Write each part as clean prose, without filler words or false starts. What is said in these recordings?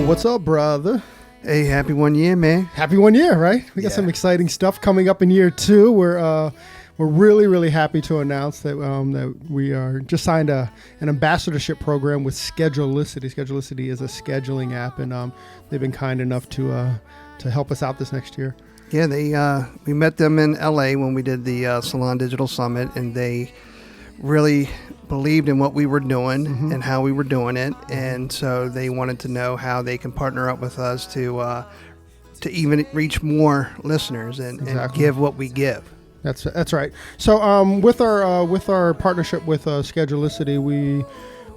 what's up, brother? Hey, happy 1 year, man. Happy 1 year, right? We got some exciting stuff coming up in year 2. We're really, really happy to announce that that we are just signed an ambassadorship program with Schedulicity. Schedulicity is a scheduling app, and they've been kind enough to help us out this next year. Yeah, we met them in LA when we did the Salon Digital Summit, and they really believed in what we were doing and how we were doing it, and so they wanted to know how they can partner up with us to even reach more listeners and give what we give. That's right. So with our partnership with Schedulicity, we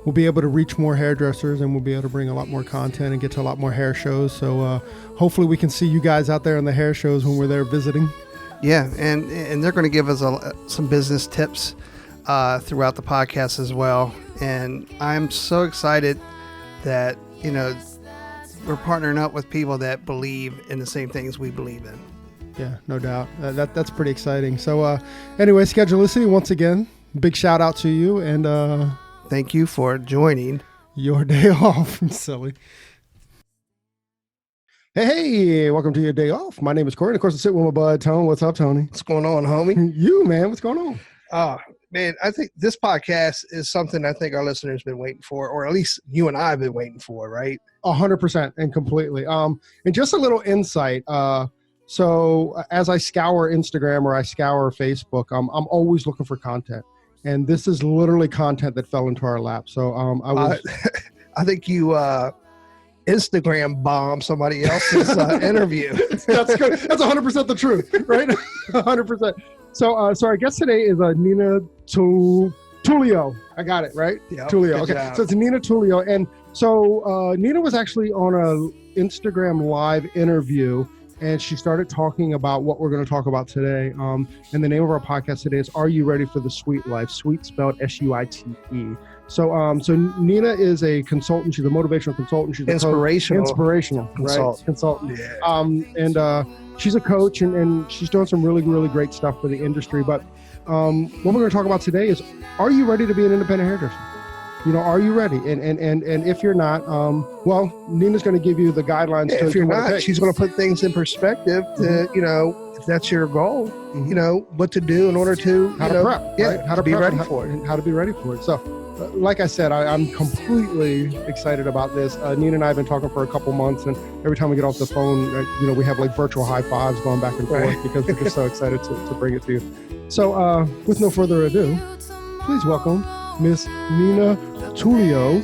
will be able to reach more hairdressers, and we'll be able to bring a lot more content and get to a lot more hair shows. So hopefully we can see you guys out there in the hair shows when we're there visiting. Yeah, and they're going to give us some business tips throughout the podcast as well. And I'm so excited that, we're partnering up with people that believe in the same things we believe in. Yeah, no doubt. That's pretty exciting. So anyway, Schedulicity, once again, big shout out to you, and thank you for joining your day off. Silly. Hey, welcome to your day off. My name is Corey, and of course I sit with my bud Tony. What's up, Tony? What's going on, homie? You, man, what's going on? Man, I think this podcast is something I think our listeners have been waiting for, or at least you and I have been waiting for, right? 100% and completely. And just a little insight. So as I scour Instagram or I scour Facebook, I'm always looking for content. And this is literally content that fell into our lap. So I think you Instagram bombed somebody else's interview. That's good. That's 100% the truth, right? 100%. So our guest today is Nina Tulio. I got it, right? Yep, Tulio. Okay. Job. So it's Nina Tulio. And so Nina was actually on a Instagram live interview, and she started talking about what we're going to talk about today. And the name of our podcast today is Are You Ready for the Sweet Life? Sweet spelled S-U-I-T-E. So Nina is a consultant. She's a motivational consultant. She's inspirational consultant. Yeah. And she's a coach, and she's doing some really, really great stuff for the industry. But what we're going to talk about today is, are you ready to be an independent hairdresser? Are you ready? And if you're not, well, Nina's going to give you the guidelines. Yeah, if you're not, she's going to put things in perspective to, if that's your goal, what to do in order to, how to prep, yeah, right? How to be prep ready for it. and how to be ready for it. So, like I said, I'm completely excited about this. Nina and I have been talking for a couple months, and every time we get off the phone, we have like virtual high fives going back and forth because we're just so excited to bring it to you. So, with no further ado, please welcome Miss Nina Tulio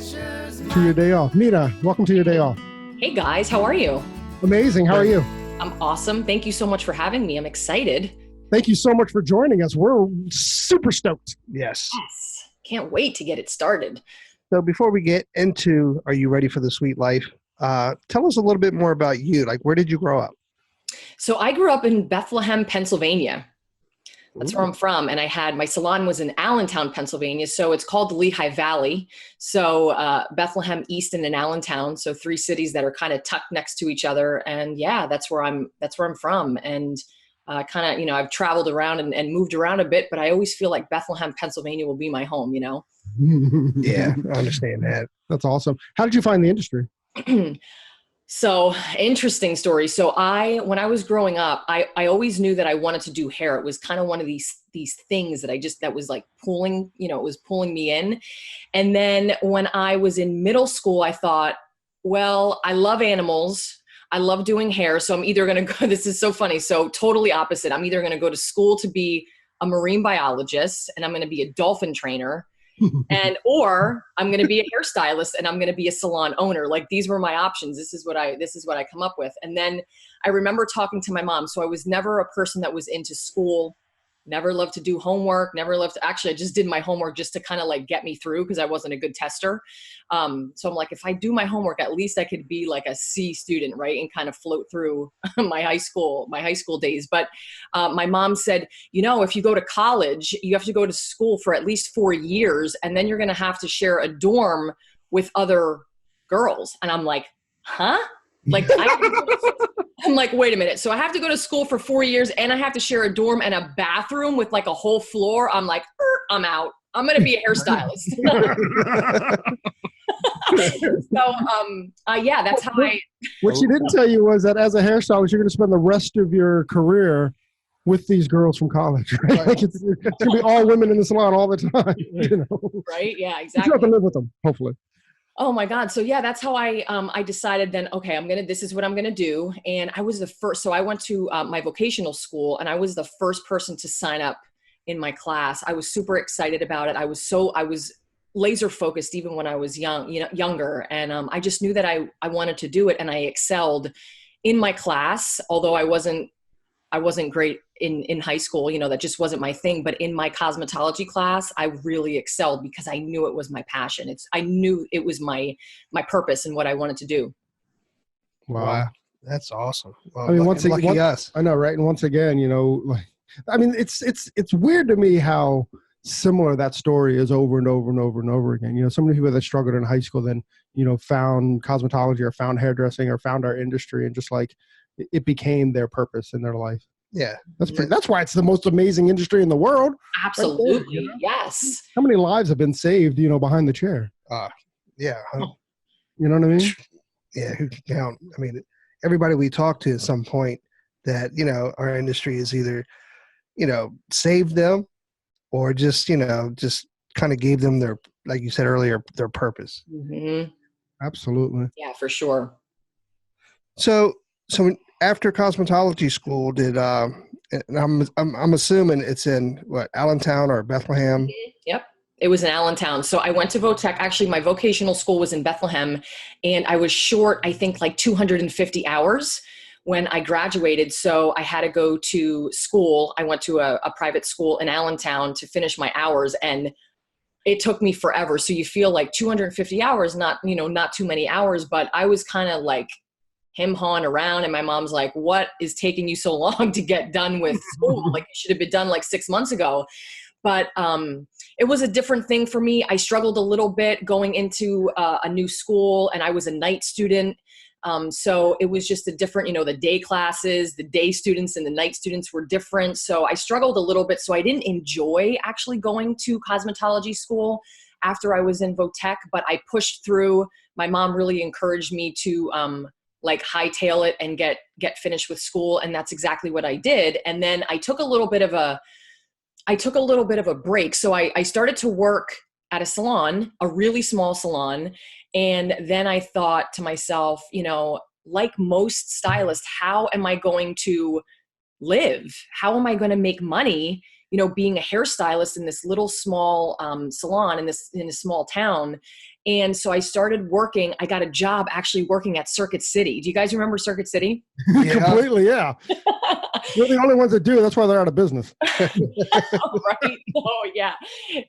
to your day off. Nina, welcome to your day off. Hey guys, how are you? Amazing. How are you? I'm awesome. Thank you so much for having me. I'm excited. Thank you so much for joining us. We're super stoked. Yes. Can't wait to get it started. So before we get into Are You Ready for the Sweet Life? Tell us a little bit more about you. Like, where did you grow up? So I grew up in Bethlehem, Pennsylvania. That's where I'm from. And my salon was in Allentown, Pennsylvania. So it's called the Lehigh Valley. So Bethlehem, Easton, and Allentown. So 3 cities that are kind of tucked next to each other. And yeah, that's where I'm from. And kind of, I've traveled around and moved around a bit, but I always feel like Bethlehem, Pennsylvania will be my home, Yeah, I understand that. That's awesome. How did you find the industry? So interesting story. So when I was growing up, I always knew that I wanted to do hair. It was kind of one of these things that was like pulling, it was pulling me in. And then when I was in middle school, I thought, well, I love animals. I love doing hair. So I'm either going to go, this is so funny. So totally opposite. I'm either going to go to school to be a marine biologist, and I'm going to be a dolphin trainer, or I'm going to be a hairstylist, and I'm going to be a salon owner. Like, these were my options. This is what I come up with. And then I remember talking to my mom. So I was never a person that was into school, never loved to do homework, actually, I just did my homework just to kind of like get me through, because I wasn't a good tester. So I'm like, if I do my homework, at least I could be like a C student, right? And kind of float through my high school days. But my mom said, if you go to college, you have to go to school for at least 4 years, and then you're going to have to share a dorm with other girls. And I'm like, huh? Like, I'm like, wait a minute. So I have to go to school for 4 years, and I have to share a dorm and a bathroom with like a whole floor. I'm like, I'm out. I'm going to be a hairstylist. So, yeah, that's how I. What she didn't tell you was that as a hairstylist, you're going to spend the rest of your career with these girls from college, right? Like it's going to be all women in the salon all the time, you know? Right? Yeah, You exactly. have to live with them, hopefully. Oh my God. So yeah, that's how I decided then, okay, this is what I'm going to do. And I was the first, so I went to my vocational school and I was the first person to sign up in my class. I was super excited about it. I was laser focused even when I was younger. And I just knew that I wanted to do it, and I excelled in my class, although I wasn't great in high school, that just wasn't my thing. But in my cosmetology class, I really excelled because I knew it was my passion. I knew it was my purpose and what I wanted to do. Wow. That's awesome. Well, I mean, lucky us. I know, right? And once again, like, I mean, it's weird to me how similar that story is over and over and over and over again. So many people that struggled in high school then, found cosmetology or found hairdressing or found our industry, and just like it became their purpose in their life. Yeah. That's why it's the most amazing industry in the world. Absolutely. Right there, Yes. How many lives have been saved, behind the chair? Yeah. You know what I mean? Yeah. Who can count? I mean, everybody we talk to at some point that, our industry is either, saved them or just kind of gave them their, like you said earlier, their purpose. Mm-hmm. Absolutely. Yeah, for sure. So after cosmetology school, and I'm assuming it's in what, Allentown or Bethlehem? Yep. It was in Allentown. So I went to Votech. Actually, my vocational school was in Bethlehem, and I was short, I think, like 250 hours when I graduated. So I had to go to school. I went to a private school in Allentown to finish my hours, and it took me forever. So you feel like 250 hours, not too many hours, but I was kind of like him-hawing around, and my mom's like, what is taking you so long to get done with school? Like, it should have been done like 6 months ago. But it was a different thing for me. I struggled a little bit going into a new school, and I was a night student. So it was just a different, the day classes, the day students and the night students were different. So I struggled a little bit. So I didn't enjoy actually going to cosmetology school after I was in Votech, but I pushed through. My mom really encouraged me to hightail it and get finished with school. And that's exactly what I did. And then I took a little bit of a break. So I started to work at a salon, a really small salon. And then I thought to myself, like most stylists, how am I going to live? How am I going to make money, being a hairstylist in this little small salon in a small town? And so I started working. I got a job actually working at Circuit City. Do you guys remember Circuit City? Yeah. Completely, yeah. We're the only ones that do. That's why they're out of business. Right? Oh, yeah,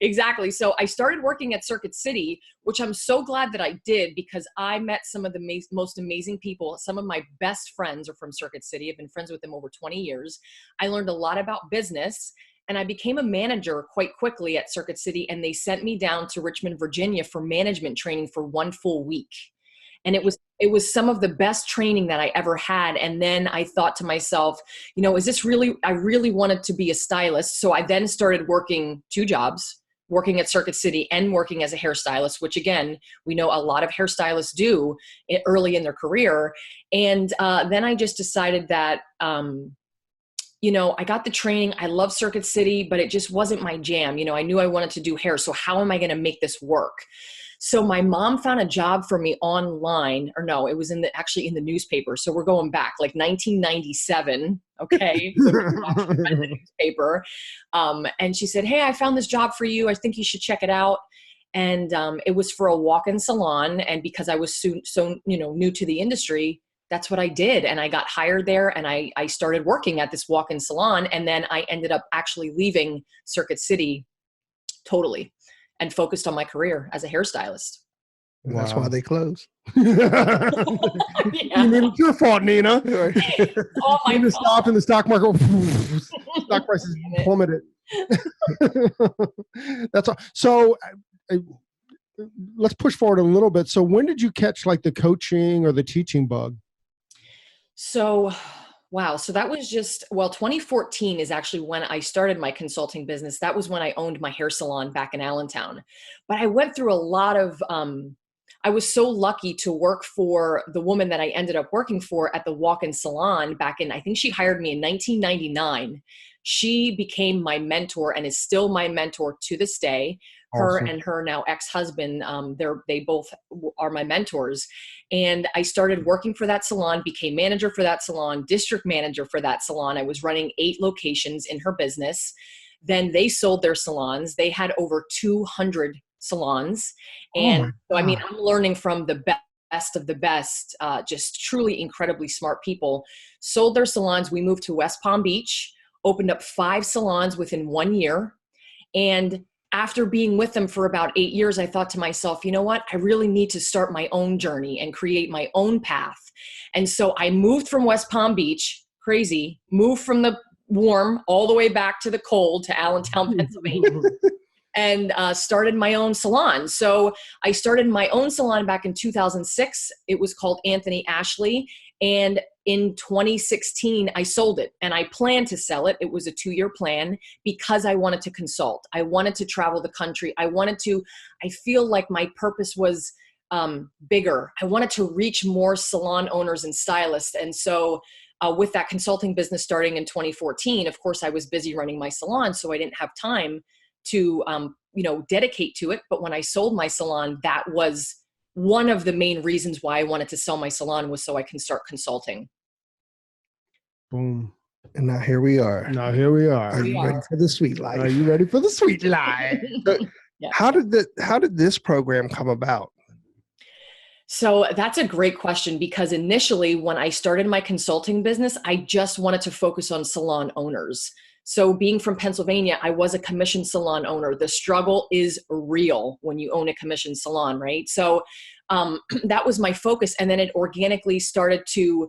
exactly. So I started working at Circuit City, which I'm so glad that I did, because I met some of the most amazing people. Some of my best friends are from Circuit City. I've been friends with them over 20 years. I learned a lot about business, and I became a manager quite quickly at Circuit City, and they sent me down to Richmond, Virginia for management training for 1 full week. And it was some of the best training that I ever had. And then I thought to myself, is this really, I really wanted to be a stylist. So I then started working 2 jobs, working at Circuit City and working as a hairstylist, which again, we know a lot of hairstylists do early in their career. And then I just decided that, I got the training. I love Circuit City, but it just wasn't my jam. I knew I wanted to do hair. So how am I going to make this work? So my mom found a job for me online, or no, it was actually in the newspaper. So we're going back like 1997. Okay. The newspaper. And she said, hey, I found this job for you. I think you should check it out. And it was for a walk-in salon. And because I was so new to the industry, that's what I did. And I got hired there, and I started working at this walk-in salon. And then I ended up actually leaving Circuit City totally and focused on my career as a hairstylist. Wow. That's why they closed. Yeah. It's your fault, Nina. Oh, my Nina stopped in the stock market. Stock prices plummeted. That's all. So let's push forward a little bit. So when did you catch like the coaching or the teaching bug? So, wow. So that was 2014 is actually when I started my consulting business. That was when I owned my hair salon back in Allentown. But I went through a lot of I was so lucky to work for the woman that I ended up working for at the walk-in salon back in, I think she hired me in 1999. She became my mentor and is still my mentor to this day. Her Awesome. and her now ex-husband, they both are my mentors. And I started working for that salon, became manager for that salon, district manager for that salon. I was running 8 locations in her business. Then they sold their salons. They had over 200 salons. And so, I mean, I'm learning from the best of the best, just truly incredibly smart people. Sold their salons. We moved to West Palm Beach, opened up 5 salons within 1 year. And after being with them for about 8 years, I thought to myself, you know what? I really need to start my own journey and create my own path. And so I moved from West Palm Beach, crazy, moved from the warm all the way back to the cold to Allentown, Pennsylvania, and started my own salon. So I started my own salon back in 2006. It was called Anthony Ashley. And in 2016, I sold it, and I planned to sell it. It was a 2-year plan because I wanted to consult. I wanted to travel the country. I feel like my purpose was bigger. I wanted to reach more salon owners and stylists. And so with that consulting business starting in 2014, of course, I was busy running my salon, so I didn't have time to, dedicate to it. But when I sold my salon, that was one of the main reasons why I wanted to sell my salon, was so I can start consulting. Boom. And now here we are. Now here we are. Are you ready for the sweet life? Are you ready for the sweet life? Yes. How did this program come about? So that's a great question, because initially when I started my consulting business, I just wanted to focus on salon owners. So being from Pennsylvania, I was a commission salon owner. The struggle is real when you own a commission salon, right? So that was my focus. And then it organically started to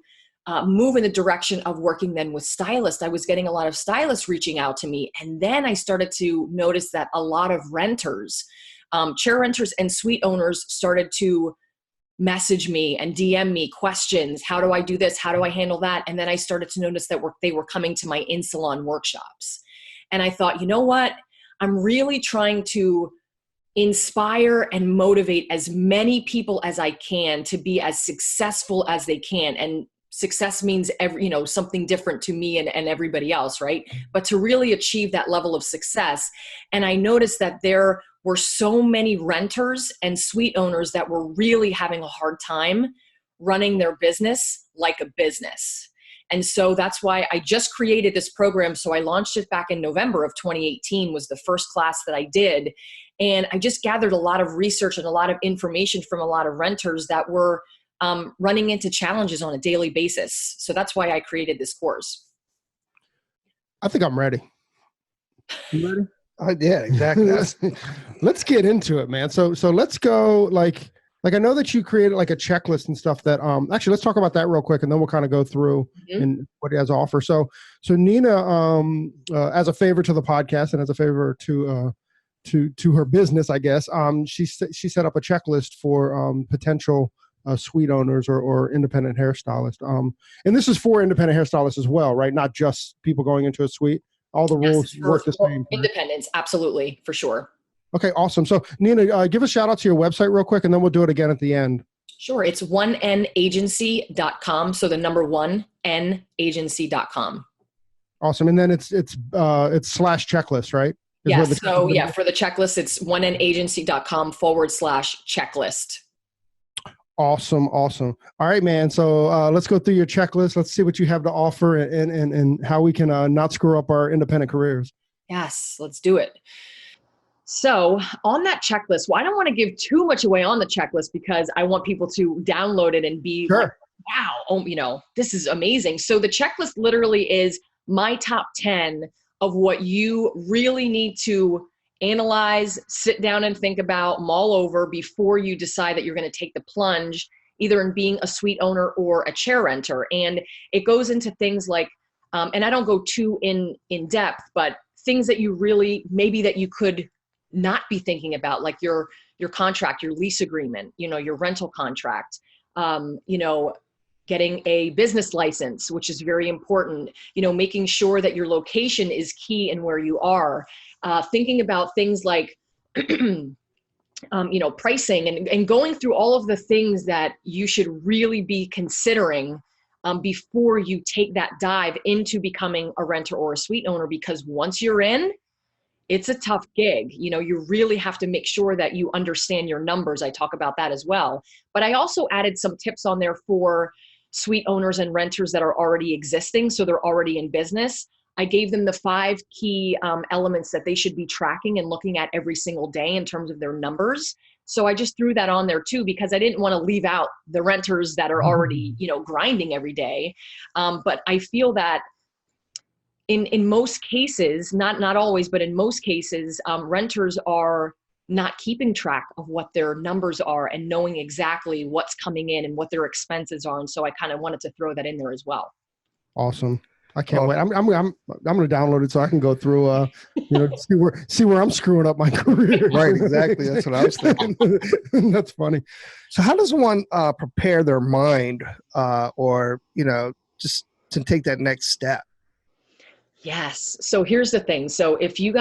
move in the direction of working then with stylists. I was getting a lot of stylists reaching out to me. And then I started to notice that a lot of renters, chair renters and suite owners started to message me and DM me questions. How do I do this? How do I handle that? And then I started to notice that they were coming to my in-salon workshops. And I thought, you know what? I'm really trying to inspire and motivate as many people as I can to be as successful as they can. And success means something different to me and everybody else, right? But to really achieve that level of success. And I noticed that there were so many renters and suite owners that were really having a hard time running their business like a business. And so that's why I just created this program. So I launched it back in November of 2018, was the first class that I did. And I just gathered a lot of research and a lot of information from a lot of renters that were running into challenges on a daily basis. So that's why I created this course. I think I'm ready. You ready? Yeah, exactly. Let's get into it, man. So let's go like I know that you created like a checklist and stuff that actually let's talk about that real quick, and then we'll kind of go through and what it has to offer. So Nina, as a favor to the podcast and as a favor to her business, I guess, she set up a checklist for potential suite owners or independent hairstylists. And this is for independent hairstylists as well, right? Not just people going into a suite. All the rules work the same. Independents, absolutely, for sure. Okay, awesome. So Nina, give a shout out to your website real quick, and then we'll do it again at the end. Sure. It's 1nagency.com. So the number 1nagency.com. Awesome. And then it's slash checklist, right? Yes. So yeah, for the checklist, it's 1nagency.com/checklist. Awesome. All right, man. So let's go through your checklist. Let's see what you have to offer and how we can not screw up our independent careers. Yes, let's do it. So on that checklist, well, I don't want to give too much away on the checklist because I want people to download it and be like, wow, this is amazing. So the checklist literally is my top 10 of what you really need to analyze, sit down and think about, mull over before you decide that you're going to take the plunge, either in being a suite owner or a chair renter. And it goes into things like, and I don't go too in depth, but things that you really, maybe that you could not be thinking about, like your contract, your lease agreement, your rental contract, getting a business license, which is very important, making sure that your location is key in where you are. Thinking about things like pricing and going through all of the things that you should really be considering before you take that dive into becoming a renter or a suite owner. Because once you're in, it's a tough gig. You really have to make sure that you understand your numbers. I talk about that as well. But I also added some tips on there for suite owners and renters that are already existing. So they're already in business. I gave them the 5 key elements that they should be tracking and looking at every single day in terms of their numbers. So I just threw that on there too, because I didn't want to leave out the renters that are already, grinding every day. But I feel that in most cases, not always, but in most cases, renters are not keeping track of what their numbers are and knowing exactly what's coming in and what their expenses are. And so I kind of wanted to throw that in there as well. Awesome. I can't wait. I'm going to download it so I can go through, see where I'm screwing up my career. Right. Exactly. That's what I was thinking. That's funny. So how does one prepare their mind or just to take that next step? Yes. So here's the thing. So if you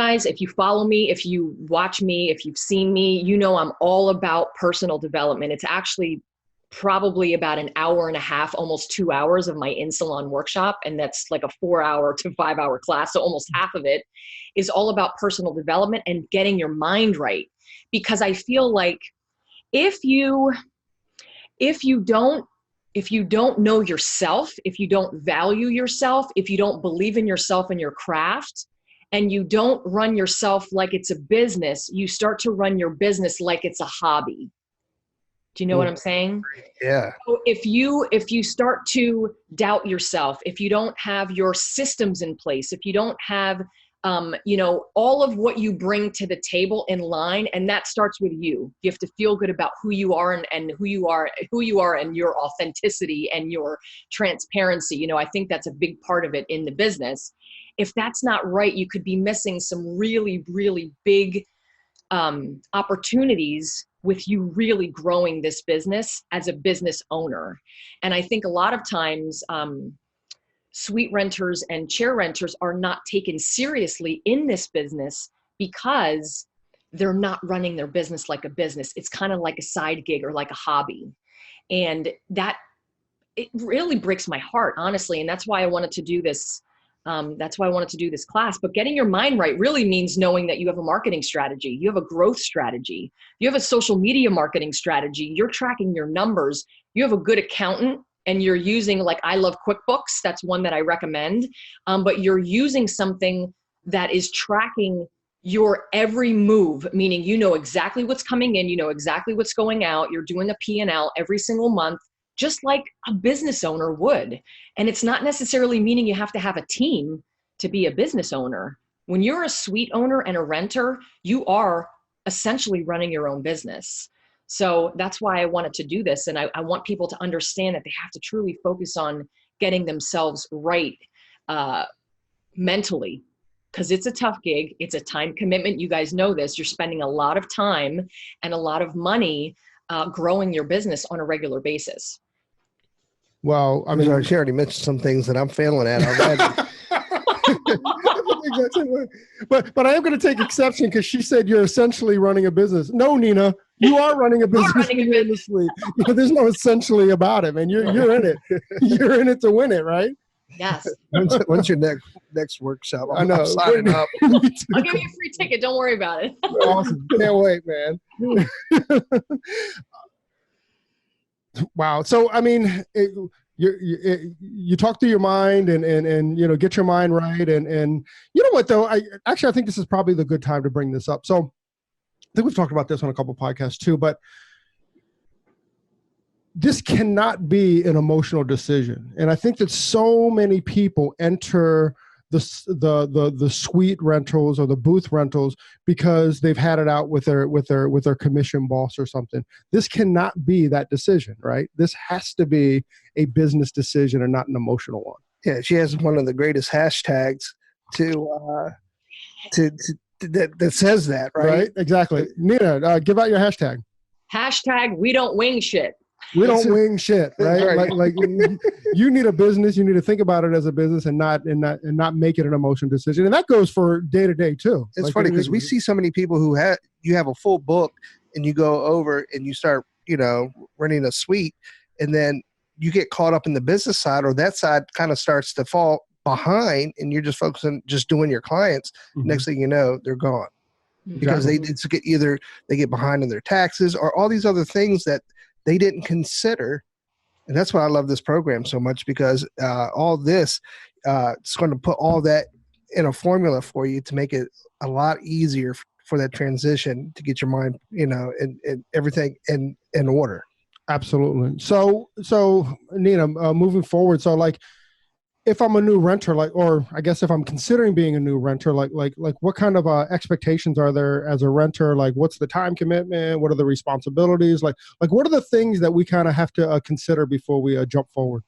follow me, if you watch me, if you've seen me, I'm all about personal development. It's actually probably about an hour and a half, almost 2 hours of my in-salon workshop. And that's like a 4-hour to 5-hour class. So almost half of it is all about personal development and getting your mind right. Because I feel like if you don't know yourself, if you don't value yourself, if you don't believe in yourself and your craft, and you don't run yourself like it's a business, you start to run your business like it's a hobby. Do you know what I'm saying? Yeah. So if you start to doubt yourself, if you don't have your systems in place, if you don't have, all of what you bring to the table in line, and that starts with you. You have to feel good about who you are and who you are and your authenticity and your transparency. I think that's a big part of it in the business. If that's not right, you could be missing some really, really big opportunities with you really growing this business as a business owner. And I think a lot of times, suite renters and chair renters are not taken seriously in this business because they're not running their business like a business. It's kind of like a side gig or like a hobby. And it really breaks my heart, honestly. And that's why I wanted to do this. This class. But getting your mind right really means knowing that you have a marketing strategy, you have a growth strategy, you have a social media marketing strategy, you're tracking your numbers, you have a good accountant, and you're using, like, I love QuickBooks. That's one that I recommend. But you're using something that is tracking your every move, meaning you know exactly what's coming in, you know exactly what's going out. You're doing a P&L every single month, just like a business owner would. And it's not necessarily meaning you have to have a team to be a business owner. When you're a suite owner and a renter, you are essentially running your own business. So that's why I wanted to do this. And I want people to understand that they have to truly focus on getting themselves right mentally, because it's a tough gig. It's a time commitment. You guys know this. You're spending a lot of time and a lot of money growing your business on a regular basis. Well, I mean, she already mentioned some things that I'm failing at already. But I am going to take exception because she said you're essentially running a business. No, Nina, you are running a business. In the suite. There's no essentially about it, man. You're in it. You're in it to win it, right? Yes. When's your next workshop? I know. I'm signing up. I'll give you a free ticket. Don't worry about it. Awesome. Can't wait, man. Wow. So, I mean, you talk through your mind and get your mind right. And you know what, though? I think this is probably the good time to bring this up. So I think we've talked about this on a couple of podcasts too, but this cannot be an emotional decision. And I think that so many people enter the suite rentals or the booth rentals because they've had it out with their commission boss or something. This cannot be that decision, right? This has to be a business decision and not an emotional one. Yeah, she has one of the greatest hashtags that says that, right? Exactly. Nina, give out your hashtag. Hashtag we don't wing shit. We don't wing shit, right? Like you need a business. You need to think about it as a business and not make it an emotional decision. And that goes for day to day too. It's funny because we see so many people who you have a full book and you go over and you start, renting a suite, and then you get caught up in the business side, or that side kind of starts to fall behind, and you're just focusing, just doing your clients. Next thing you know, they're gone because they get behind in their taxes or all these other things that they didn't consider. And that's why I love this program so much, because all this, it's going to put all that in a formula for you to make it a lot easier for that transition, to get your mind, and everything in order. Absolutely. So Nina, moving forward, so like, if I'm a new renter, or I guess if I'm considering being a new renter, like what kind of expectations are there as a renter? Like, what's the time commitment? What are the responsibilities? Like what are the things that we kind of have to consider before we jump forward?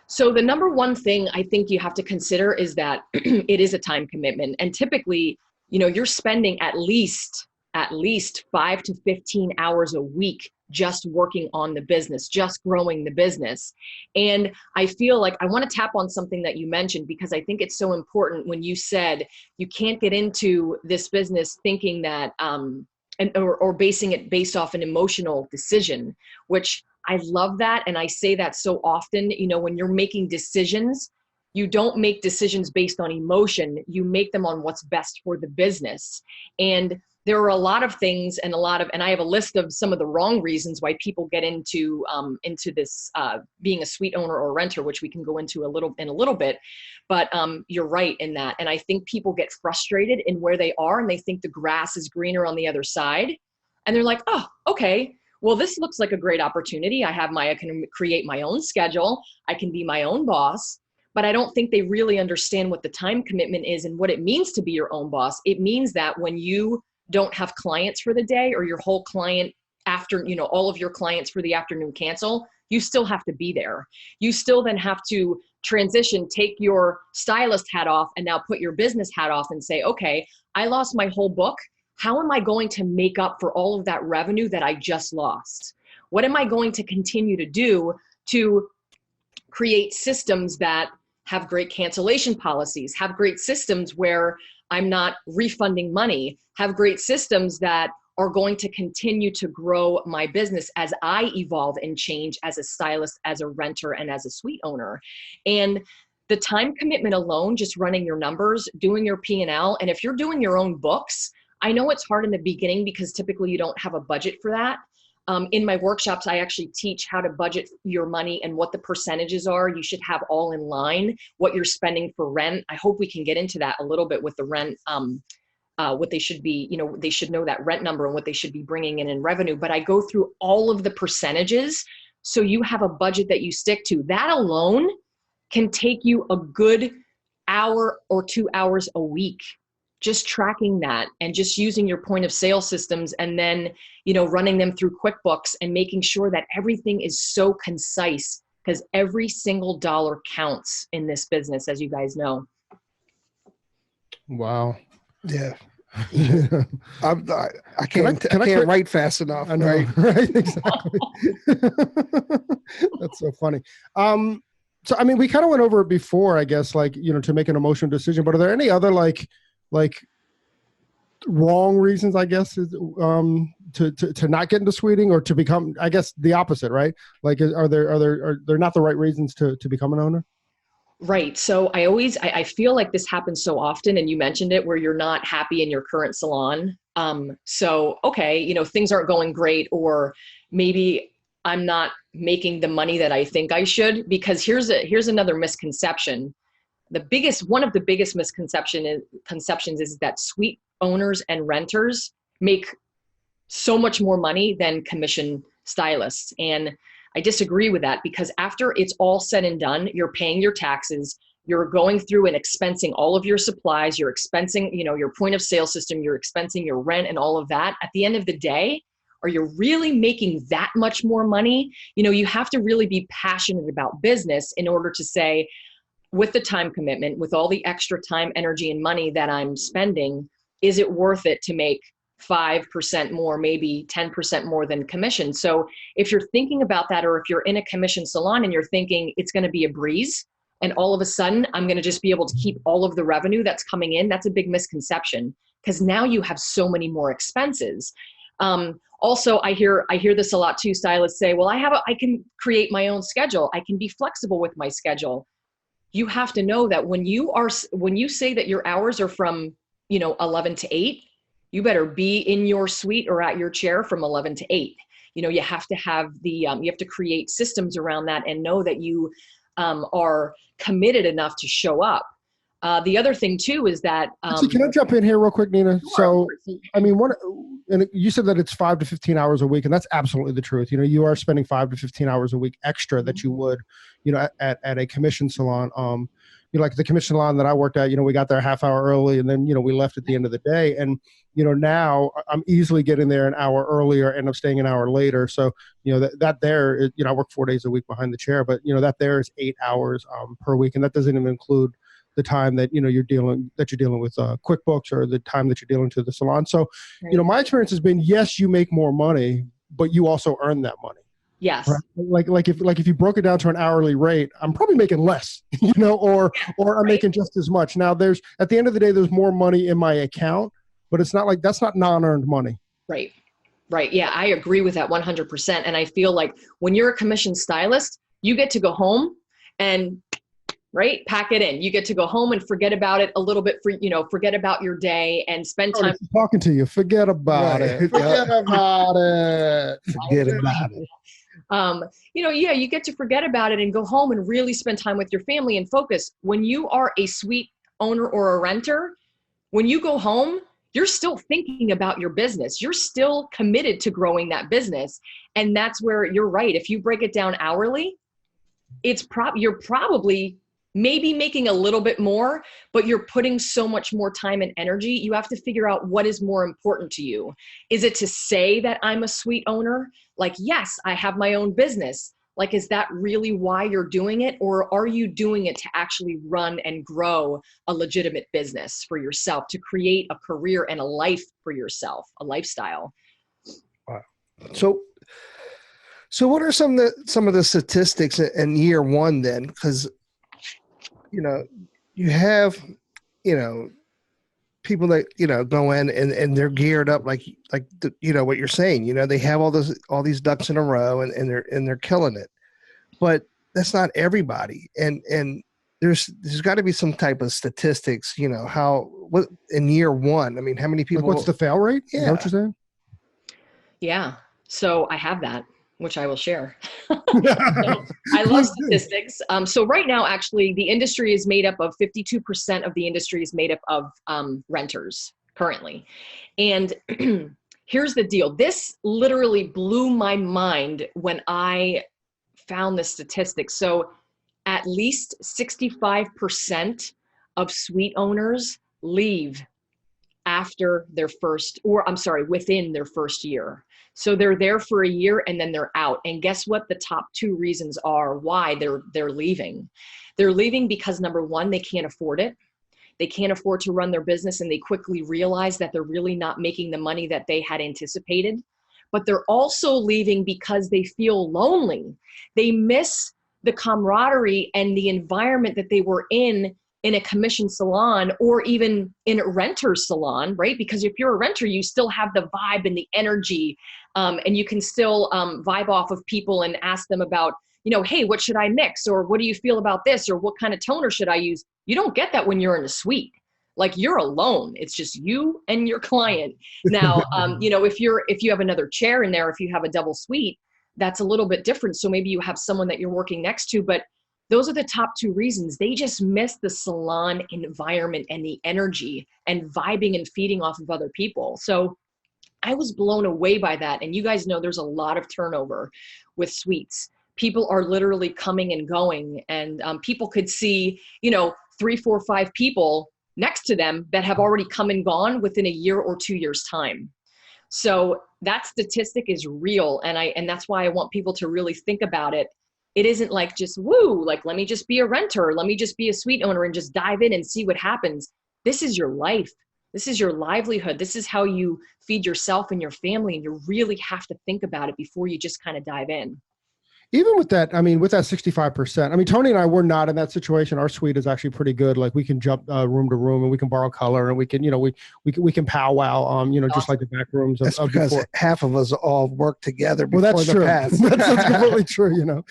So the number one thing I think you have to consider is that it is a time commitment. And typically, you're spending at least 5 to 15 hours a week just working on the business, just growing the business. And I feel like I want to tap on something that you mentioned, because I think it's so important when you said you can't get into this business thinking that, or basing it based off an emotional decision, which I love that. And I say that so often, when you're making decisions, you don't make decisions based on emotion. You make them on what's best for the business. And there are a lot of things and I have a list of some of the wrong reasons why people get into this being a suite owner or renter, which we can go into in a little bit. But you're right in that. And I think people get frustrated in where they are, and they think the grass is greener on the other side. And they're like, oh, okay, well, this looks like a great opportunity. I can create my own schedule. I can be my own boss. But I don't think they really understand what the time commitment is and what it means to be your own boss. It means that when you don't have clients for the day, or your whole client after, all of your clients for the afternoon cancel, you still have to be there. You still then have to transition, take your stylist hat off, and now put your business hat off and say, okay, I lost my whole book. How am I going to make up for all of that revenue that I just lost? What am I going to continue to do to create systems that have great cancellation policies, have great systems where I'm not refunding money, have great systems that are going to continue to grow my business as I evolve and change as a stylist, as a renter, and as a suite owner. And the time commitment alone, just running your numbers, doing your P&L, and if you're doing your own books, I know it's hard in the beginning because typically you don't have a budget for that. In my workshops, I actually teach how to budget your money and what the percentages are. You should have all in line what you're spending for rent. I hope we can get into that a little bit with the rent, what they should be, they should know that rent number and what they should be bringing in revenue. But I go through all of the percentages so you have a budget that you stick to. That alone can take you a good hour or 2 hours a week. Just tracking that and just using your point of sale systems, and then, running them through QuickBooks and making sure that everything is so concise, because every single dollar counts in this business, as you guys know. Wow. Yeah. I can't write fast enough. I know, right? Exactly. That's so funny. So, I mean, we kind of went over it before, I guess, to make an emotional decision, but are there any other like wrong reasons, I guess, to not get into suiting, or to become, I guess, the opposite, right? Like, are there not the right reasons to become an owner? Right. So I feel like this happens so often, and you mentioned it, where you're not happy in your current salon. So, okay, things aren't going great, or maybe I'm not making the money that I think I should, because here's another misconception. One of the biggest conceptions is that suite owners and renters make so much more money than commission stylists. And I disagree with that, because after it's all said and done, you're paying your taxes, you're going through and expensing all of your supplies, you're expensing, your point of sale system, you're expensing your rent and all of that. At the end of the day, are you really making that much more money? You have to really be passionate about business in order to say, with the time commitment, with all the extra time, energy, and money that I'm spending, is it worth it to make 5% more, maybe 10% more than commission? So if you're thinking about that, or if you're in a commission salon and you're thinking it's going to be a breeze, and all of a sudden I'm going to just be able to keep all of the revenue that's coming in, that's a big misconception, because now you have so many more expenses. Also, I hear this a lot too. Stylists say, well, I can create my own schedule. I can be flexible with my schedule. You have to know that when you say that your hours are from, 11 to 8, you better be in your suite or at your chair from 11 to 8. You have to have you have to create systems around that and know that you are committed enough to show up. The other thing too is that Actually, can I jump in here real quick, Nina? Sure. So, I mean, and you said that it's 5 to 15 hours a week, and that's absolutely the truth. You are spending 5 to 15 hours a week extra that you would, at a commission salon. Like the commission salon that I worked at, we got there a half hour early, and then, we left at the end of the day. And, now I'm easily getting there an hour earlier, and I'm staying an hour later. So, that there is, I work 4 days a week behind the chair, but, that there is 8 hours per week, and that doesn't even include the time that you're dealing with QuickBooks, or the time that you're dealing to the salon. So, my experience has been, yes, you make more money, but you also earn that money. Yes. Right? Like if you broke it down to an hourly rate, I'm probably making less, or I'm making just as much. Now at the end of the day, there's more money in my account, but it's not like that's not non-earned money. Right. Right. Yeah, I agree with that 100%. And I feel like when you're a commissioned stylist, you get to go home and pack it in. You get to go home and forget about it a little bit forget about your day and spend time talking to you. Forget about it. Forget about it. Forget about it. You get to forget about it and go home and really spend time with your family and focus. When you are a suite owner or a renter, when you go home, you're still thinking about your business. You're still committed to growing that business. And that's where you're right. If you break it down hourly, you're probably maybe making a little bit more, but you're putting so much more time and energy. You have to figure out what is more important to you. Is it to say that I'm a suite owner? Like, yes, I have my own business. Like, is that really why you're doing it? Or are you doing it to actually run and grow a legitimate business for yourself, to create a career and a life for yourself, a lifestyle? Wow. So what are some of the statistics in year one then? Because you have, people that, go in and they're geared up like what you're saying, they have all these ducks in a row and they're killing it, but that's not everybody. And there's got to be some type of statistics, what in year one, I mean, how many people, like what's the fail rate? Yeah. Is that what you're saying? Yeah. So I have that, which I will share. I love statistics. So right now, actually, the industry is made up of 52% of the industry is made up of renters currently. And here's the deal. This literally blew my mind when I found the statistics. So at least 65% of suite owners leave within their first year. So they're there for a year and then they're out. And guess what? The top two reasons are why they're leaving. They're leaving because, number one, they can't afford it. They can't afford to run their business, and they quickly realize that they're really not making the money that they had anticipated. But they're also leaving because they feel lonely. They miss the camaraderie and the environment that they were in a commission salon, or even in a renter's salon, right? Because if you're a renter, you still have the vibe and the energy, and you can still vibe off of people and ask them about, hey, what should I mix? Or what do you feel about this? Or what kind of toner should I use? You don't get that when you're in a suite. Like, you're alone. It's just you and your client. Now, if you have another chair in there, if you have a double suite, that's a little bit different. So maybe you have someone that you're working next to, but those are the top two reasons. They just miss the salon environment and the energy and vibing and feeding off of other people. So I was blown away by that. And you guys know there's a lot of turnover with suites. People are literally coming and going, and people could see, 3, 4, 5 people next to them that have already come and gone within a year or 2 years' time. So that statistic is real. And that's why I want people to really think about it. It isn't like just, woo, like, let me just be a renter, let me just be a suite owner and just dive in and see what happens. This is your life. This is your livelihood. This is how you feed yourself and your family. And you really have to think about it before you just kind of dive in. Even with that, I mean, with that 65%, I mean, Tony and I, we're not in that situation. Our suite is actually pretty good. Like we can jump room to room, and we can borrow color, and we can, we can powwow, just like the back rooms That's of because before. half of us all work together before Well, that's the true. pass. That's completely true.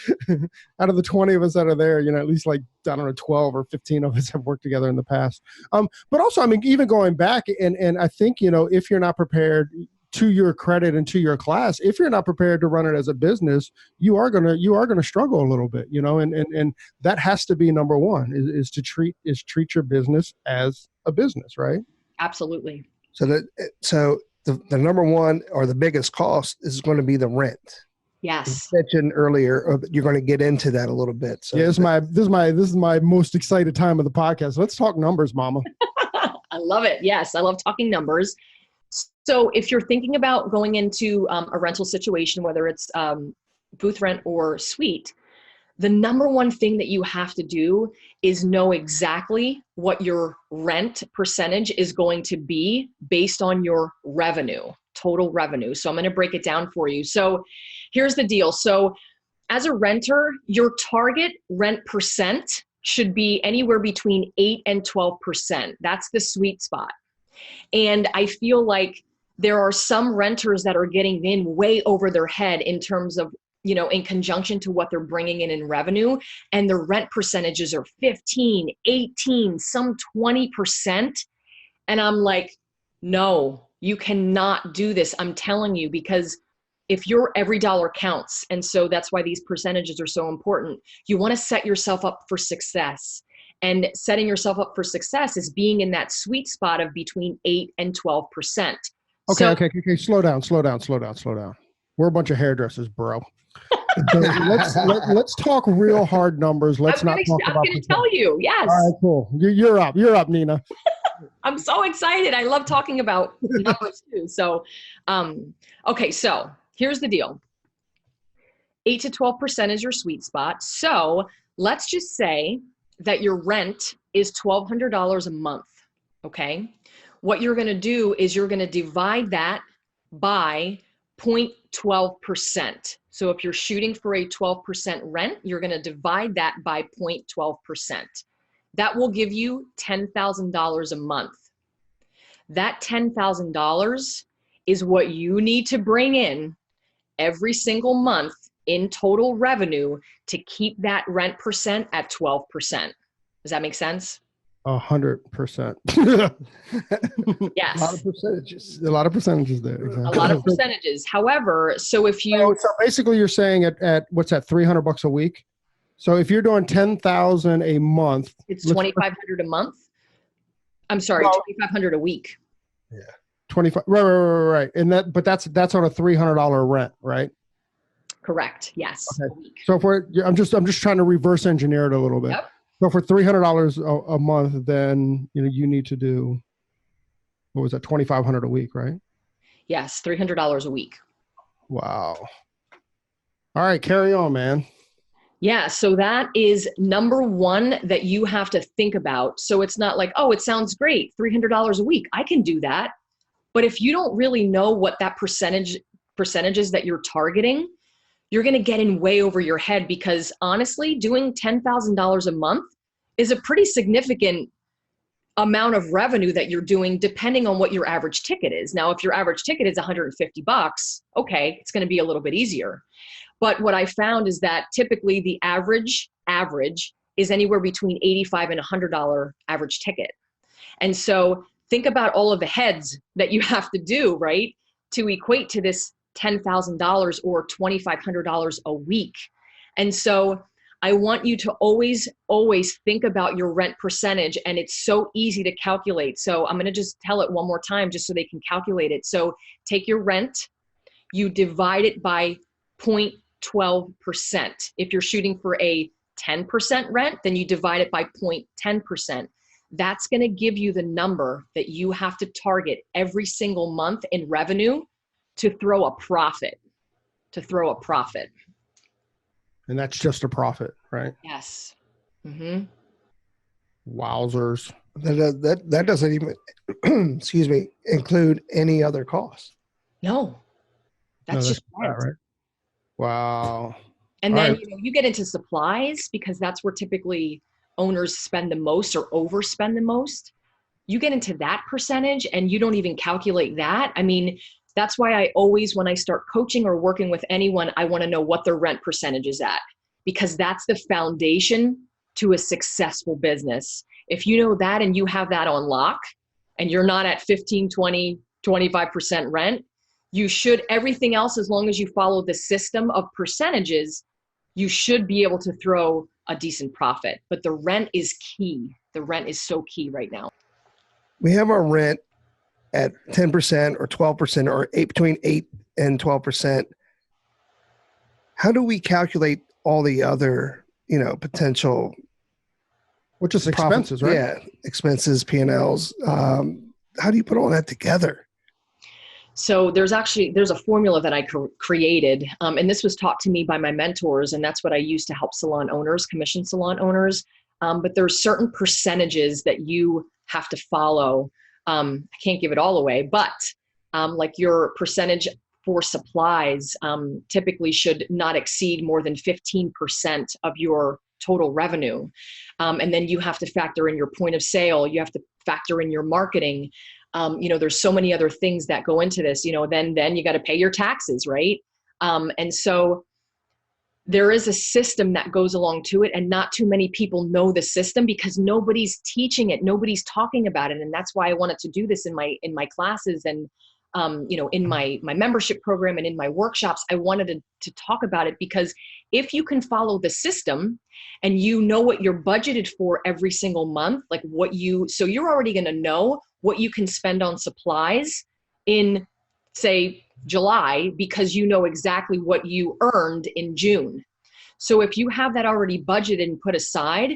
Out of the 20 of us that are there, at least like, I don't know, 12 or 15 of us have worked together in the past. But also, I mean, even going back, and I think, if you're not prepared, to your credit and to your class, if you're not prepared to run it as a business, you are gonna struggle a little bit, and that has to be number one, is to treat your business as a business, right? Absolutely. So the number one or the biggest cost is going to be the rent. Yes. You mentioned earlier, you're going to get into that a little bit. So yeah, this is my most excited time of the podcast. Let's talk numbers, Mama. I love it. Yes, I love talking numbers. So if you're thinking about going into a rental situation, whether it's booth rent or suite, the number one thing that you have to do is know exactly what your rent percentage is going to be based on your revenue, total revenue. So I'm going to break it down for you. So here's the deal. So as a renter, your target rent percent should be anywhere between 8 and 12%. That's the sweet spot. And I feel like there are some renters that are getting in way over their head in terms of, in conjunction to what they're bringing in revenue, and the rent percentages are 15, 18, some 20%. And I'm like, no, you cannot do this. I'm telling you, because if your every dollar counts, and so that's why these percentages are so important, you want to set yourself up for success. And setting yourself up for success is being in that sweet spot of between 8 and 12%. Okay. Slow down. We're a bunch of hairdressers, bro. So let's talk real hard numbers. I'm going to tell you. Yes. All right, cool. You're up, Nina. I'm so excited. I love talking about numbers too. So, okay. So here's the deal. 8 to 12% is your sweet spot. So let's just say that your rent is $1,200 a month. Okay. What you're going to do is you're going to divide that by 0.12%. So if you're shooting for a 12% rent, you're going to divide that by 0.12%. That will give you $10,000 a month. That $10,000 is what you need to bring in every single month in total revenue to keep that rent percent at 12%. Does that make sense? 100%. Yes. A lot of percentages there. Exactly. A lot of percentages. However, so if you so basically you're saying at what's that, $300 a week? So if you're doing 10,000 a month, it's 2,500 a month. I'm sorry, 2,500 a week. Yeah. 25. Right. And that's on a $300 rent, right? Correct. Yes. Okay. So I'm just trying to reverse engineer it a little bit. Yep. So for $300 a month, then you need to do, what was that, $2,500 a week, right? Yes, $300 a week. Wow. All right, carry on, man. Yeah, so that is number one that you have to think about. So it's not like, oh, it sounds great, $300 a week, I can do that. But if you don't really know what that percentages that you're targeting, you're going to get in way over your head, because honestly, doing $10,000 a month is a pretty significant amount of revenue that you're doing, depending on what your average ticket is. Now, if your average ticket is $150, okay, it's going to be a little bit easier. But what I found is that typically the average is anywhere between $85 and $100 average ticket. And so think about all of the heads that you have to do, right, to equate to this $10,000 or $2,500 a week. And so I want you to always think about your rent percentage, and it's so easy to calculate. So I'm going to just tell it one more time just so they can calculate it. So take your rent, you divide it by 0.12%. If you're shooting for a 10% rent, then you divide it by 0.10%. That's going to give you the number that you have to target every single month in revenue to throw a profit. And that's just a profit, right? Yes. Mm-hmm. Wowzers. That doesn't even, excuse me, include any other costs. No, that's just rent. Right. Wow. And All then, right. you get into supplies because that's where typically owners spend the most or overspend the most. You get into that percentage and you don't even calculate that. I mean, that's why I always, when I start coaching or working with anyone, I want to know what their rent percentage is at, because that's the foundation to a successful business. If you know that and you have that on lock and you're not at 15, 20, 25% rent, you should, everything else, as long as you follow the system of percentages, you should be able to throw a decent profit. But the rent is key. The rent is so key right now. We have our rent at 10% or 12% or between 8 and 12%. How do we calculate all the other, potential, Which is profit? expenses, right? Yeah, expenses, P&Ls. How do you put all that together? So there's a formula that I created, and this was taught to me by my mentors, and that's what I use to help salon owners, commission salon owners. But there's certain percentages that you have to follow. I can't give it all away, but like your percentage for supplies typically should not exceed more than 15% of your total revenue. And then you have to factor in your point of sale. You have to factor in your marketing. There's so many other things that go into this, then you got to pay your taxes, right? And so there is a system that goes along to it, and not too many people know the system because nobody's teaching it. Nobody's talking about it. And that's why I wanted to do this in my classes and, in my membership program and in my workshops. I wanted to talk about it because if you can follow the system and you know what you're budgeted for every single month, so you're already going to know what you can spend on supplies in, say, July, because you know exactly what you earned in June. So if you have that already budgeted and put aside,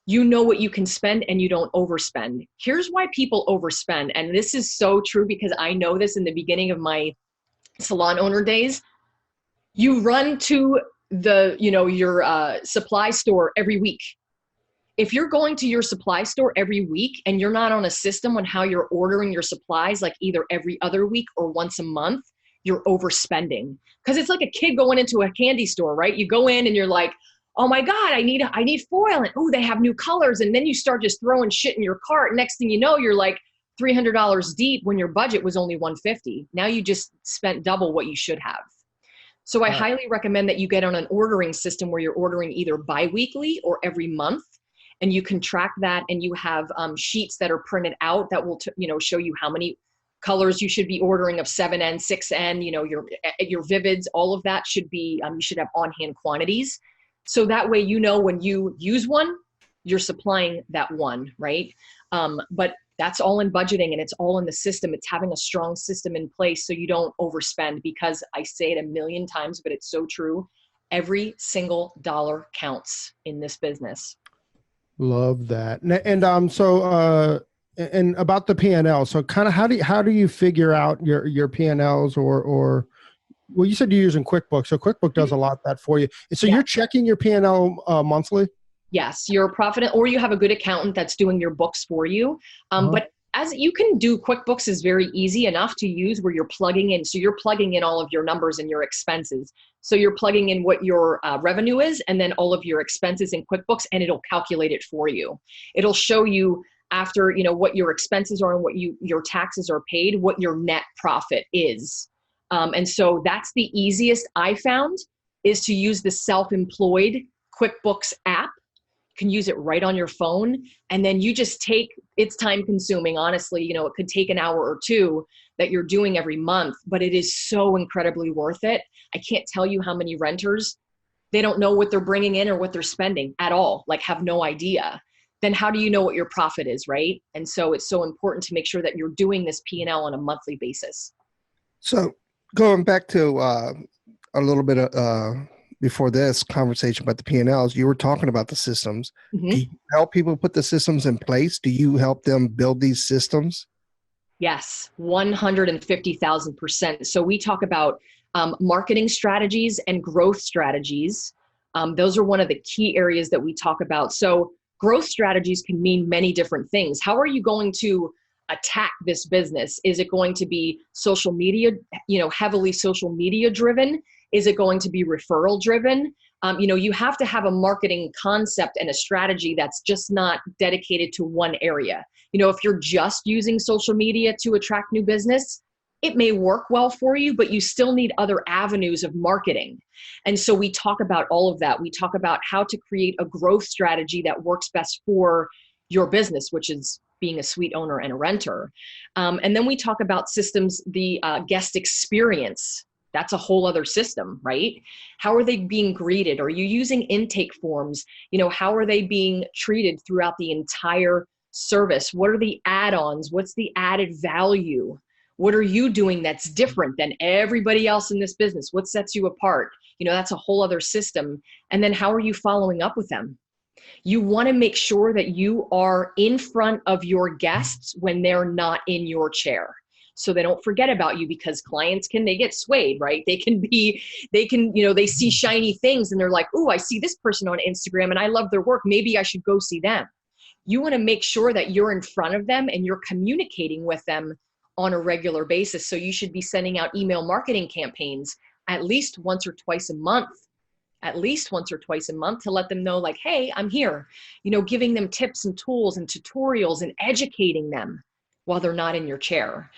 you know what you can spend and you don't overspend. Here's why people overspend. And this is so true because I know this in the beginning of my salon owner days. You run to your supply store every week. If you're going to your supply store every week and you're not on a system on how you're ordering your supplies, like either every other week or once a month, you're overspending. Because it's like a kid going into a candy store, right? You go in and you're like, oh my God, I need foil. And oh, they have new colors. And then you start just throwing shit in your cart. Next thing you know, you're like $300 deep when your budget was only $150. Now you just spent double what you should have. So I highly recommend that you get on an ordering system where you're ordering either bi-weekly or every month. And you can track that, and you have sheets that are printed out that will show you how many colors you should be ordering of 7N, 6N, your Vivids, all of that should be, you should have on-hand quantities. So that way, when you use one, you're supplying that one, right? But that's all in budgeting, and it's all in the system. It's having a strong system in place so you don't overspend, because I say it a million times, but it's so true. Every single dollar counts in this business. Love that. And about the P&L. So kind of how do you figure out your P&Ls or well, you said you're using QuickBooks. So QuickBooks does a lot of that for you. And so you're checking your P&L monthly? Yes, you're a profit, or you have a good accountant that's doing your books for you. But as you can do, QuickBooks is very easy enough to use where you're plugging in. So you're plugging in all of your numbers and your expenses. So you're plugging in what your revenue is and then all of your expenses in QuickBooks, and it'll calculate it for you. It'll show you after, what your expenses are and what your taxes are paid, what your net profit is. And so that's the easiest I found, is to use the self-employed QuickBooks app. You can use it right on your phone, and then you just it's time consuming. Honestly, it could take an hour or two that you're doing every month, but it is so incredibly worth it. I can't tell you how many renters, they don't know what they're bringing in or what they're spending at all, have no idea. Then how do you know what your profit is, right? And so it's so important to make sure that you're doing this P&L on a monthly basis. So going back to a little bit before this conversation about the P&Ls, you were talking about the systems. Mm-hmm. Do you help people put the systems in place? Do you help them build these systems? Yes, 150,000%. So we talk about marketing strategies and growth strategies. Those are one of the key areas that we talk about. So growth strategies can mean many different things. How are you going to attack this business? Is it going to be social media, heavily social media driven? Is it going to be referral driven? You have to have a marketing concept and a strategy that's just not dedicated to one area. If you're just using social media to attract new business, it may work well for you, but you still need other avenues of marketing. And so we talk about all of that. We talk about how to create a growth strategy that works best for your business, which is being a suite owner and a renter. And then we talk about systems, the guest experience. That's a whole other system, right? How are they being greeted? Are you using intake forms? How are they being treated throughout the entire service? What are the add-ons? What's the added value? What are you doing that's different than everybody else in this business? What sets you apart? That's a whole other system. And then how are you following up with them? You want to make sure that you are in front of your guests when they're not in your chair, so they don't forget about you, because clients they get swayed, right? They see shiny things and they're like, "Ooh, I see this person on Instagram and I love their work. Maybe I should go see them." You want to make sure that you're in front of them and you're communicating with them on a regular basis. So you should be sending out email marketing campaigns at least once or twice a month to let them know, like, "Hey, I'm here," giving them tips and tools and tutorials and educating them while they're not in your chair.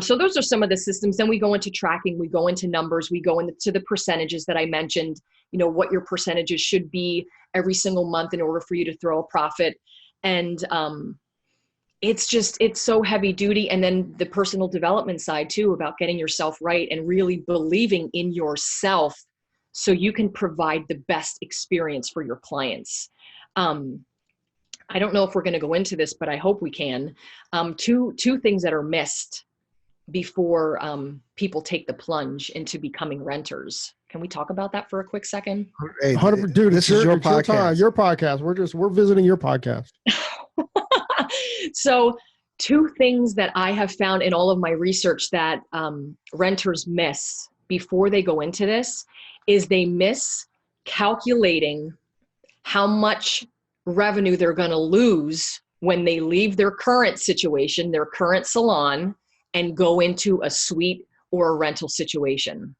So those are some of the systems. Then we go into tracking, we go into numbers, we go into the percentages that I mentioned, what your percentages should be every single month in order for you to throw a profit. And it's so heavy duty. And then the personal development side too, about getting yourself right and really believing in yourself so you can provide the best experience for your clients. I don't know if we're going to go into this, but I hope we can. Two things that are missed before people take the plunge into becoming renters. Can we talk about that for a quick second? Hey, 100%, dude, this is your podcast. Your podcast. We're visiting your podcast. So two things that I have found in all of my research that renters miss before they go into this is they miss calculating how much revenue they're going to lose when they leave their current situation, their current salon, and go into a suite or a rental situation.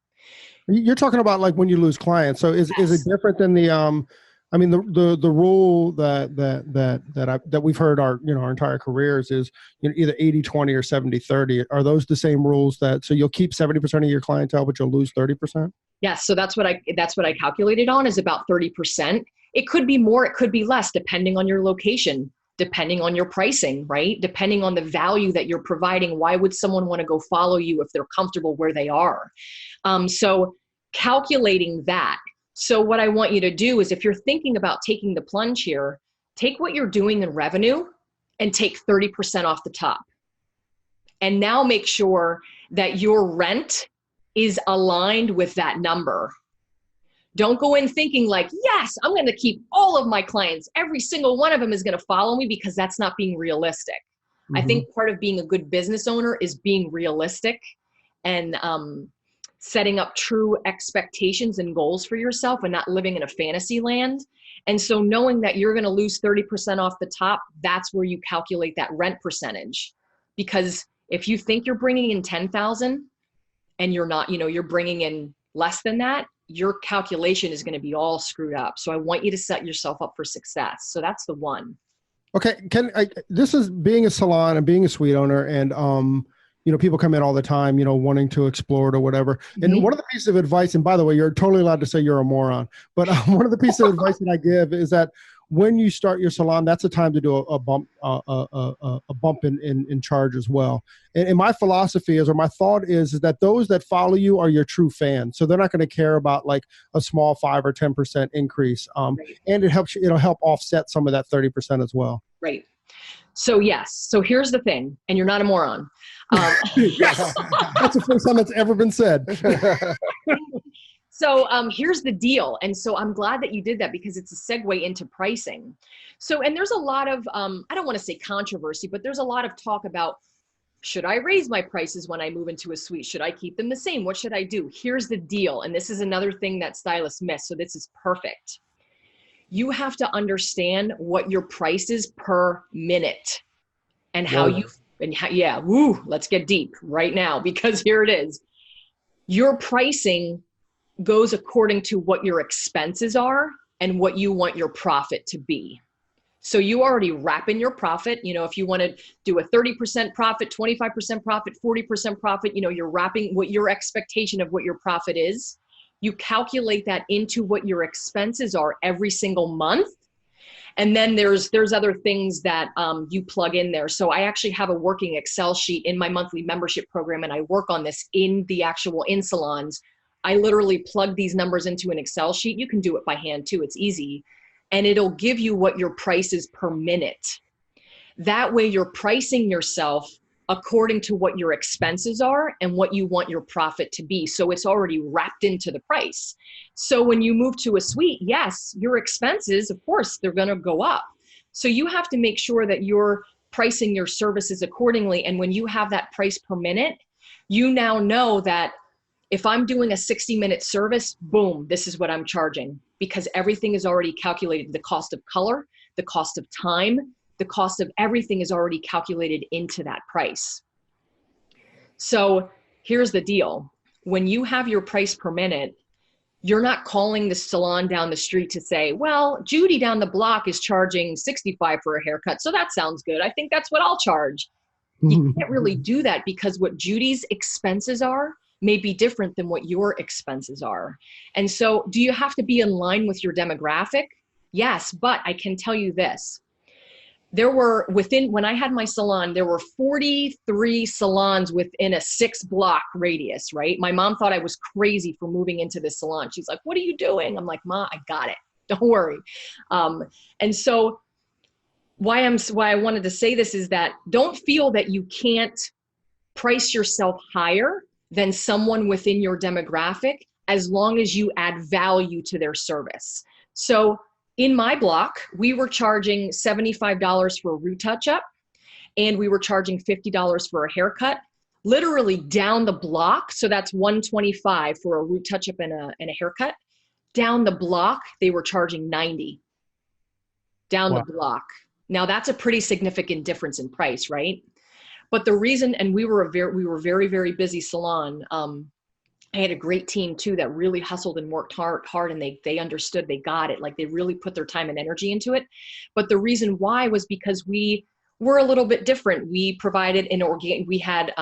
You're talking about like when you lose clients. So is it different than the the rule that we've heard our entire careers is either 80-20 or 70-30. Are those the same rules so you'll keep 70% of your clientele but you'll lose 30%? Yes, so that's what I calculated on, is about 30%. It could be more, it could be less, depending on your location, depending on your pricing, right? Depending on the value that you're providing. Why would someone want to go follow you if they're comfortable where they are? So calculating that. So what I want you to do is, if you're thinking about taking the plunge here, take what you're doing in revenue and take 30% off the top. And now make sure that your rent is aligned with that number. Don't go in thinking like, yes, I'm going to keep all of my clients. Every single one of them is going to follow me, because that's not being realistic. Mm-hmm. I think part of being a good business owner is being realistic and setting up true expectations and goals for yourself and not living in a fantasy land. And so knowing that you're going to lose 30% off the top, that's where you calculate that rent percentage. Because if you think you're bringing in 10,000 and you're not, you're bringing in less than that, your calculation is going to be all screwed up. So I want you to set yourself up for success. So that's the one. Okay. This is being a salon and being a suite owner, and people come in all the time, wanting to explore it or whatever. And mm-hmm. One of the pieces of advice, and by the way, you're totally allowed to say you're a moron, but one of the pieces of advice that I give is that when you start your salon, that's the time to do a bump in charge as well. And my philosophy is, or my thought is that those that follow you are your true fans. So they're not going to care about like a small 5 or 10% increase. Right. And it'll help offset some of that 30% as well. Right. So yes. So here's the thing, and you're not a moron. Yes. That's the first time that's ever been said. So here's the deal. And so I'm glad that you did that, because it's a segue into pricing. So, and there's a lot of, I don't want to say controversy, but there's a lot of talk about, should I raise my prices when I move into a suite? Should I keep them the same? What should I do? Here's the deal. And this is another thing that stylists miss. So this is perfect. You have to understand what your price is per minute and how let's get deep right now, because here it is. Your pricing goes according to what your expenses are and what you want your profit to be. So you already wrap in your profit. You know, if you want to do a 30% profit, 25% profit, 40% profit, you know, you're wrapping what your expectation of what your profit is. You calculate that into what your expenses are every single month. And then there's other things that you plug in there. So I actually have a working Excel sheet in my monthly membership program, and I work on this in the actual in salons. I literally plug these numbers into an Excel sheet. You can do it by hand too. It's easy. And it'll give you what your price is per minute. That way you're pricing yourself according to what your expenses are and what you want your profit to be. So it's already wrapped into the price. So when you move to a suite, yes, your expenses, of course, they're going to go up. So you have to make sure that you're pricing your services accordingly. And when you have that price per minute, you now know that if I'm doing a 60-minute service, boom, this is what I'm charging, because everything is already calculated. The cost of color, the cost of time, the cost of everything is already calculated into that price. So here's the deal. When you have your price per minute, you're not calling the salon down the street to say, well, Judy down the block is charging $65 for a haircut, so that sounds good. I think that's what I'll charge. You can't really do that, because what Judy's expenses are may be different than what your expenses are. And so do you have to be in line with your demographic? Yes, but I can tell you this. When I had my salon, there were 43 salons within a 6-block radius, right? My mom thought I was crazy for moving into this salon. She's like, what are you doing? I'm like, Ma, I got it. Don't worry. And so why I wanted to say this is that don't feel that you can't price yourself higher than someone within your demographic, as long as you add value to their service. So in my block, we were charging $75 for a root touch-up, and we were charging $50 for a haircut. Literally down the block, so that's $125 for a root touch-up and a haircut. Down the block, they were charging $90. Down the block. Now that's a pretty significant difference in price, right? But the reason, and we were very, very busy salon. I had a great team too that really hustled and worked hard, and they understood, they got it. Like, they really put their time and energy into it. But the reason why was because we were a little bit different. We provided we had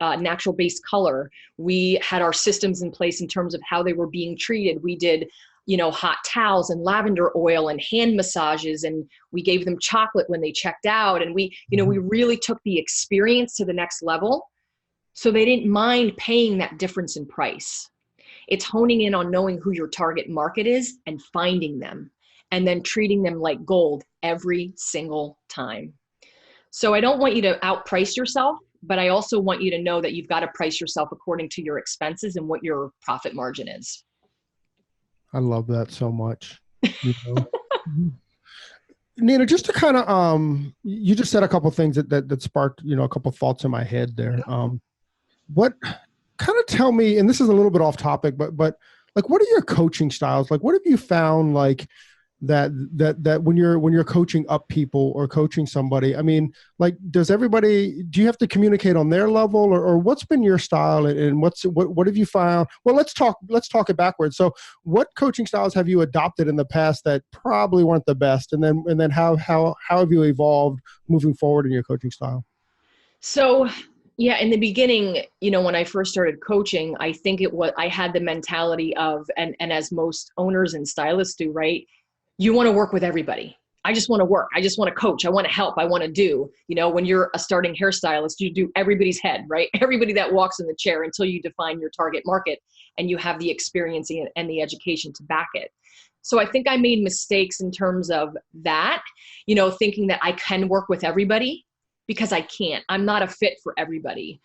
natural based color. We had our systems in place in terms of how they were being treated. We did, hot towels and lavender oil and hand massages, and we gave them chocolate when they checked out. And we really took the experience to the next level. So they didn't mind paying that difference in price. It's honing in on knowing who your target market is and finding them, and then treating them like gold every single time. So I don't want you to outprice yourself, but I also want you to know that you've got to price yourself according to your expenses and what your profit margin is. I love that so much. Nina, just to kind of, you just said a couple of things that sparked, a couple of thoughts in my head there. What kind of tell me, and this is a little bit off topic, but like, what are your coaching styles? Like, what have you found like that when you're coaching up people or coaching somebody? I mean, like, do you have to communicate on their level, or what's been your style, and what have you found? Well, let's talk it backwards. So what coaching styles have you adopted in the past that probably weren't the best? And then how have you evolved moving forward in your coaching style? So yeah, in the beginning, when I first started coaching, I think I had the mentality of, and as most owners and stylists do, right? You want to work with everybody. I just want to work. I just want to coach. I want to help. I want to do, when you're a starting hairstylist, you do everybody's head, right? Everybody that walks in the chair, until you define your target market and you have the experience and the education to back it. So I think I made mistakes in terms of that, thinking that I can work with everybody, because I can't. I'm not a fit for everybody.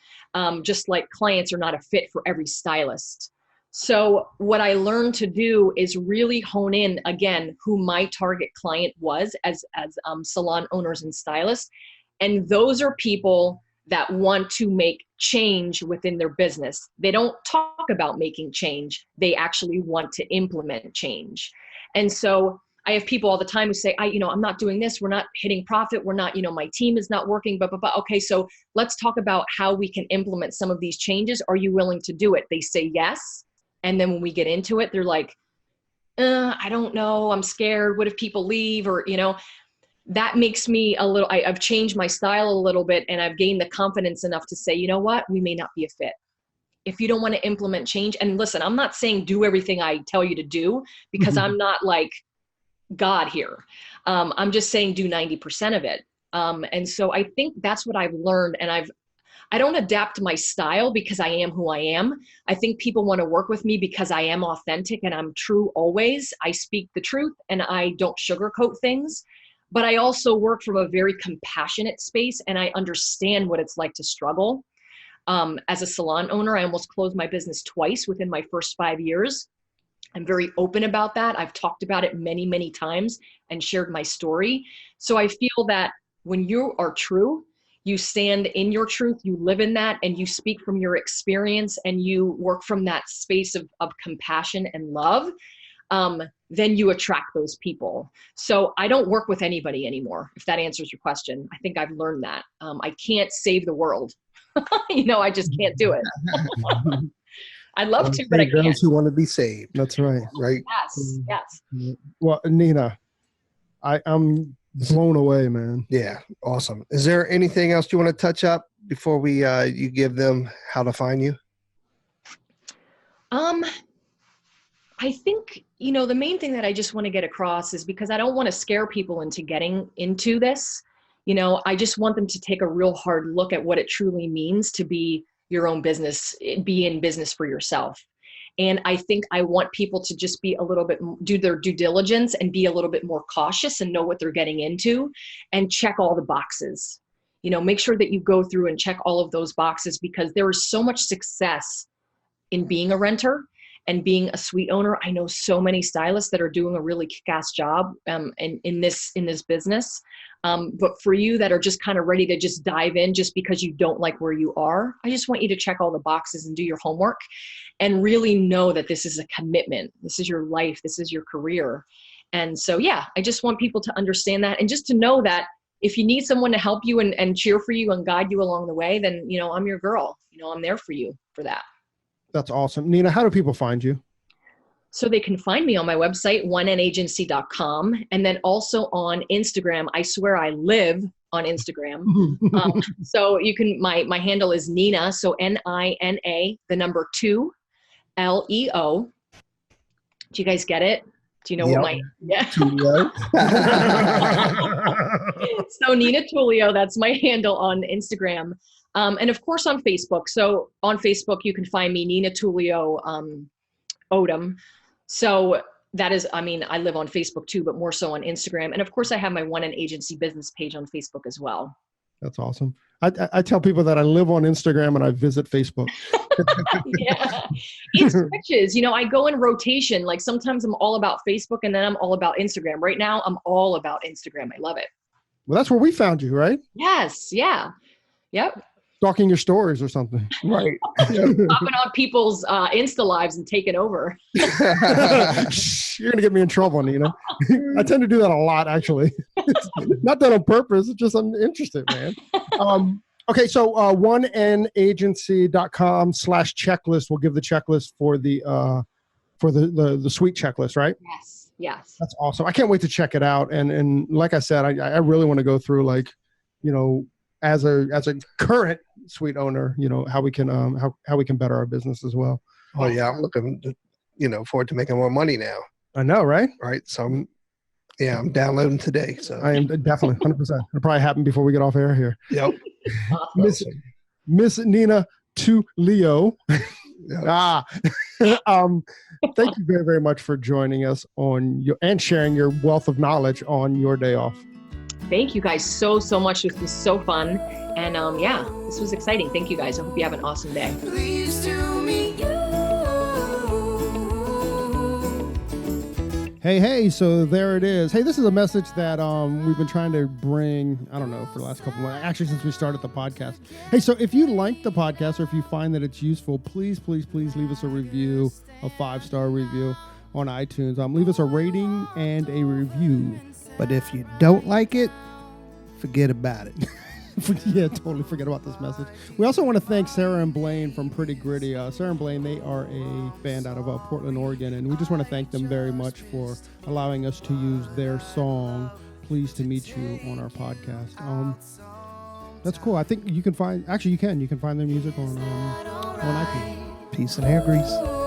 Just like clients are not a fit for every stylist. So what I learned to do is really hone in, again, who my target client was as salon owners and stylists. And those are people that want to make change within their business. They don't talk about making change. They actually want to implement change. And so I have people all the time who say, I'm not doing this. We're not hitting profit. We're not, my team is not working, but. Okay, so let's talk about how we can implement some of these changes. Are you willing to do it? They say yes. And then when we get into it, they're like, I don't know, I'm scared. What if people leave? Or, that makes me a little, I've changed my style a little bit, and I've gained the confidence enough to say, you know what, we may not be a fit. If you don't want to implement change, and listen, I'm not saying do everything I tell you to do, because I'm not like God here. I'm just saying do 90% of it. And so I think that's what I've learned. And I don't adapt my style because I am who I am. I think people want to work with me because I am authentic and I'm true always. I speak the truth and I don't sugarcoat things. But I also work from a very compassionate space, and I understand what it's like to struggle. As a salon owner, I almost closed my business twice within my first 5 years. I'm very open about that. I've talked about it many, many times and shared my story. So I feel that when you are true, you stand in your truth, you live in that, and you speak from your experience, and you work from that space of compassion and love, then you attract those people. So I don't work with anybody anymore, if that answers your question. I think I've learned that. I can't save the world. I just can't do it. I'd love to, but I can't. Those who want to be saved. That's right. Right. Yes. Well, Nina, I'm blown away, man. Yeah. Awesome. Is there anything else you want to touch up before we you give them how to find you? I think, the main thing that I just want to get across is, because I don't want to scare people into getting into this. I just want them to take a real hard look at what it truly means to be your own business, be in business for yourself. And I think I want people to just be a little bit, do their due diligence and be a little bit more cautious and know what they're getting into, and check all the boxes. Make sure that you go through and check all of those boxes, because there is so much success in being a renter and being a suite owner. I know so many stylists that are doing a really kick-ass job in this business. But for you that are just kind of ready to just dive in just because you don't like where you are, I just want you to check all the boxes and do your homework and really know that this is a commitment. This is your life. This is your career. And so, yeah, I just want people to understand that, and just to know that if you need someone to help you and cheer for you and guide you along the way, then, I'm your girl. I'm there for you for that. That's awesome. Nina, how do people find you? So they can find me on my website, onenagency.com, and then also on Instagram. I swear I live on Instagram. So you can, my handle is Nina, so Nina, the number 2, Leo. Do you guys get it? Do you know what yeah. Tulio. So Nina Tulio, that's my handle on Instagram. And of course on Facebook. So on Facebook, you can find me, Nina Tulio Odom. So that is, I live on Facebook too, but more so on Instagram. And of course I have my One N Agency business page on Facebook as well. That's awesome. I tell people that I live on Instagram and I visit Facebook. Yeah, it switches. I go in rotation. Like sometimes I'm all about Facebook and then I'm all about Instagram. Right now, I'm all about Instagram. I love it. Well, that's where we found you, right? Yes. Yeah. Yep. Stalking your stories or something. Right. Popping on people's Insta lives and taking over. You're going to get me in trouble, Nina. I tend to do that a lot, actually. Not that on purpose. It's just I'm interested, man. Okay, so onenagency.com/checklist will give the checklist for the suite checklist, right? Yes. That's awesome. I can't wait to check it out. And like I said, I really want to go through, like, as a current suite owner, how we can how we can better our business as well. Oh yeah, I'm looking forward to making more money now. I know, right? Right. So I'm downloading today. So I am definitely 100%. It'll probably happen before we get off air here. Yep. Miss Nina Tulio. Yep. Thank you very, very much for joining us and sharing your wealth of knowledge on your day off. Thank you guys so much. This was so fun. And this was exciting. Thank you guys. I hope you have an awesome day. Please do me you. Hey, so there it is. Hey, this is a message that we've been trying to bring, I don't know, for the last couple of months, actually since we started the podcast. Hey, so if you like the podcast or if you find that it's useful, please leave us a review, a 5-star review on iTunes. Leave us a rating and a review. But if you don't like it, forget about it. Yeah, totally forget about this message. We also want to thank Sarah and Blaine from Pretty Gritty. Sarah and Blaine, they are a band out of Portland, Oregon, and we just want to thank them very much for allowing us to use their song, Pleased to Meet You, on our podcast. That's cool. I think you can find, actually you can find their music on iTunes. Peace and hair grease.